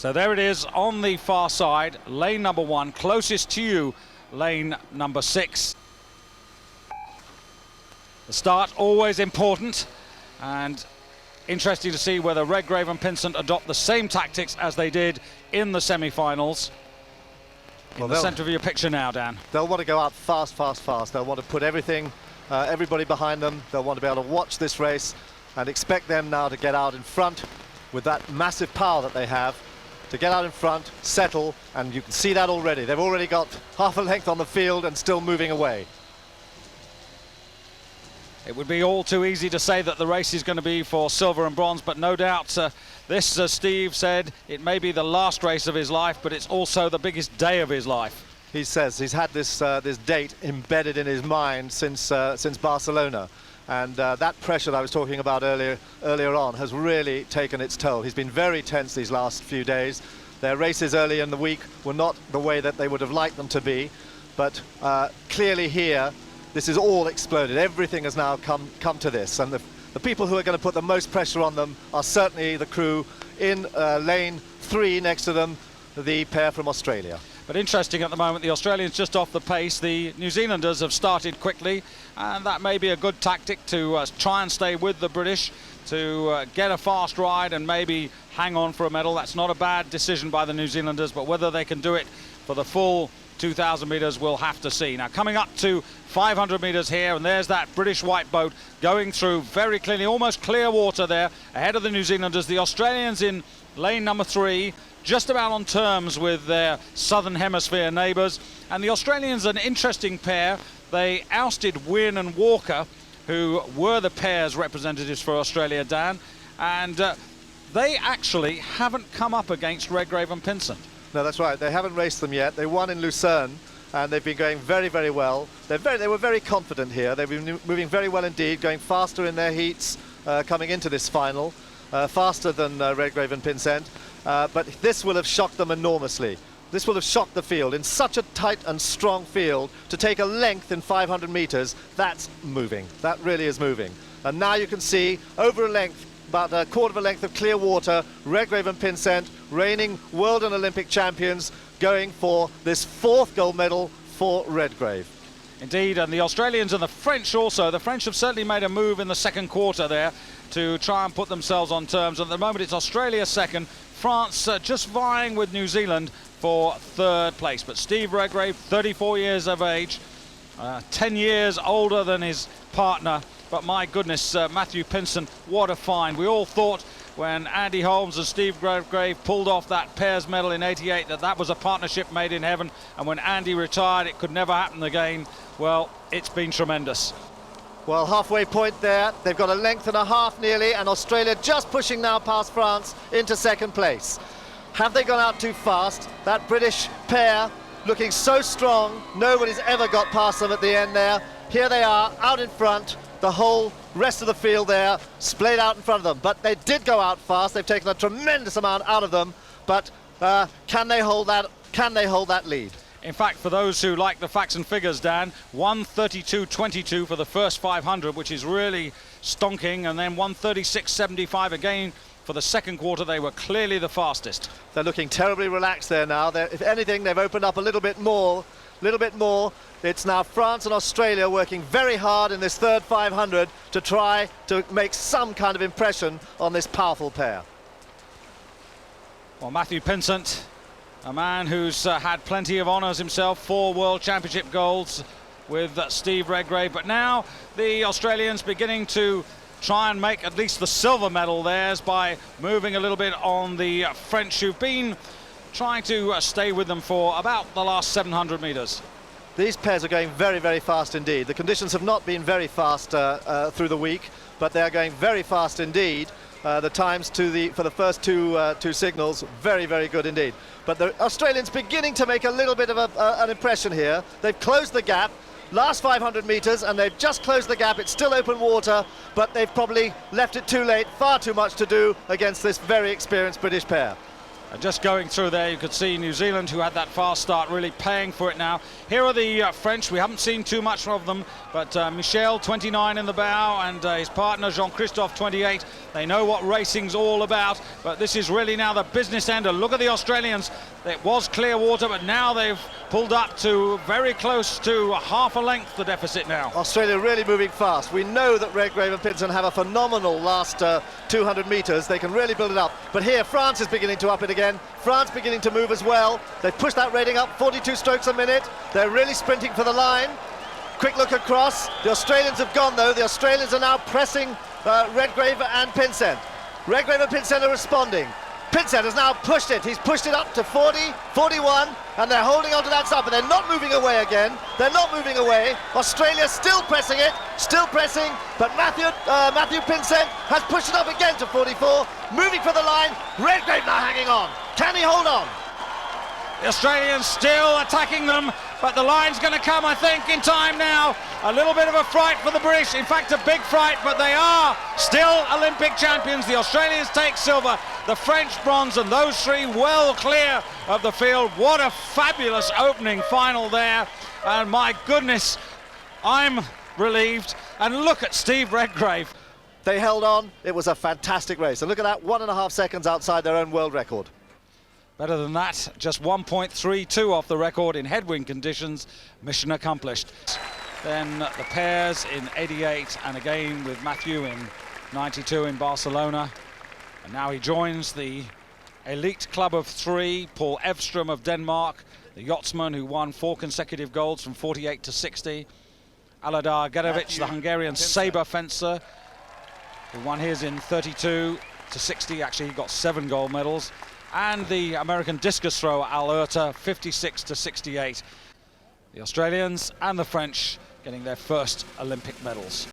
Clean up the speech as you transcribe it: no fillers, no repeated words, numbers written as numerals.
So there it is on the far side, lane number 1, closest to you, lane number 6. The start always important, and interesting to see whether Redgrave and Pinsent adopt the same tactics as they did in the semi-finals. In the centre of your picture now, Dan. They'll want to go out fast, fast, fast. They'll want to put everybody behind them. They'll want to be able to watch this race and expect them now to get out in front with that massive power that they have, to get out in front, settle, and you can see that already. They've already got half a length on the field and still moving away. It would be all too easy to say that the race is going to be for silver and bronze, but no doubt this, as Steve said, it may be the last race of his life, but it's also the biggest day of his life. He says he's had this date embedded in his mind since Barcelona, and that pressure that I was talking about earlier on has really taken its toll. He's been very tense these last few days. Their races early in the week were not the way that they would have liked them to be, but clearly here, this is all exploded. Everything has now come to this, and the people who are going to put the most pressure on them are certainly the crew in lane 3 next to them, the pair from Australia. But interesting at the moment, the Australians just off the pace. The New Zealanders have started quickly, and that may be a good tactic to try and stay with the British, to get a fast ride and maybe hang on for a medal. That's not a bad decision by the New Zealanders, but whether they can do it for the full 2,000 metres, we'll have to see. Now coming up to 500 metres here, and there's that British white boat going through very clearly, almost clear water there ahead of the New Zealanders. The Australians in lane number 3, just about on terms with their southern hemisphere neighbours, and the Australians an interesting pair. They ousted Wynne and Walker, who were the pair's representatives for Australia, Dan, and they actually haven't come up against Redgrave and Pinsent. No, that's right. They haven't raced them yet. They won in Lucerne, and they've been going very, very well. They were very confident here. They've been moving very well indeed, going faster in their heats coming into this final, faster than Redgrave and Pinsent. But this will have shocked them enormously. This will have shocked the field. In such a tight and strong field, to take a length in 500 metres, that's moving. That really is moving. And now you can see over a length, about a quarter of a length of clear water, Redgrave and Pinsent, reigning world and Olympic champions, going for this 4th gold medal for Redgrave. Indeed, and the Australians and the French also. The French have certainly made a move in the second quarter there to try and put themselves on terms. At the moment it's Australia second, France just vying with New Zealand for 3rd place. But Steve Redgrave, 34 years of age, 10 years older than his partner. But my goodness, Matthew Pinsent, what a find. We all thought when Andy Holmes and Steve Redgrave pulled off that pairs medal in '88 that was a partnership made in heaven, and when Andy retired it could never happen again. Well, it's been tremendous. Well, halfway point there, they've got a length and a half nearly, and Australia just pushing now past France into 2nd place. Have they gone out too fast? That British pair looking so strong, nobody's ever got past them at the end there. Here they are out in front, the whole rest of the field there splayed out in front of them, but they did go out fast. They've taken a tremendous amount out of them, but can they hold that lead? In fact, for those who like the facts and figures, Dan, 1:32.22 for the first 500, which is really stonking, and then 1:36.75 again for the second quarter. They were clearly the fastest. They're looking terribly relaxed there now. If anything, they've opened up a little bit more. It's now France and Australia working very hard in this 3rd 500 to try to make some kind of impression on this powerful pair. Well, Matthew Pinsent, a man who's had plenty of honours himself, 4 World Championship golds with Steve Redgrave, but now the Australians beginning to try and make at least the silver medal theirs by moving a little bit on the French, who've been trying to stay with them for about the last 700 metres. These pairs are going very, very fast indeed. The conditions have not been very fast through the week, but they are going very fast indeed. The times for the first two signals, very, very good indeed. But the Australians beginning to make a little bit of an impression here. They've closed the gap. Last 500 metres, and they've just closed the gap. It's still open water, but they've probably left it too late. Far too much to do against this very experienced British pair. Just going through there, you could see New Zealand, who had that fast start, really paying for it now. Here are the French. We haven't seen too much of them, but Michel, 29 in the bow, and his partner Jean-Christophe, 28. They know what racing's all about, but this is really now the business end. Look at the Australians. It was clear water, but now they've pulled up to very close to half a length, the deficit now. Australia really moving fast. We know that Redgrave and Pinson have a phenomenal last 200 metres. They can really build it up. But here, France is beginning to up it again. France beginning to move as well. They've pushed that rating up, 42 strokes a minute. They're really sprinting for the line. Quick look across. The Australians have gone, though. The Australians are now pressing Redgrave and Pinsent. Redgrave and Pinsent are responding. Pinsent has now pushed it. He's pushed it up to 40, 41, and they're holding on to that stuff, but they're not moving away again. They're not moving away. Australia still pressing it, still pressing, but Matthew Pinsent has pushed it up again to 44, moving for the line. Redgrave now hanging on. Can he hold on? The Australians still attacking them, but the line's going to come, I think, in time now. A little bit of a fright for the British, in fact a big fright, but they are still Olympic champions. The Australians take silver, the French bronze, and those three well clear of the field. What a fabulous opening final there, and my goodness, I'm relieved. And look at Steve Redgrave. They held on. It was a fantastic race, and look at that, 1.5 seconds outside their own world record. Better than that, just 1.32 off the record in headwind conditions. Mission accomplished. Then the pairs in 88, and again with Matthew in 92 in Barcelona. And now he joins the elite club of three, Paul Evstrom of Denmark, the yachtsman who won 4 consecutive golds from 48 to 60. Aladar Gerovic, the Hungarian sabre fencer, who won his in 32 to 60. Actually, he got 7 gold medals. And the American discus thrower Alerta, 56 to 68. The Australians and the French getting their first Olympic medals.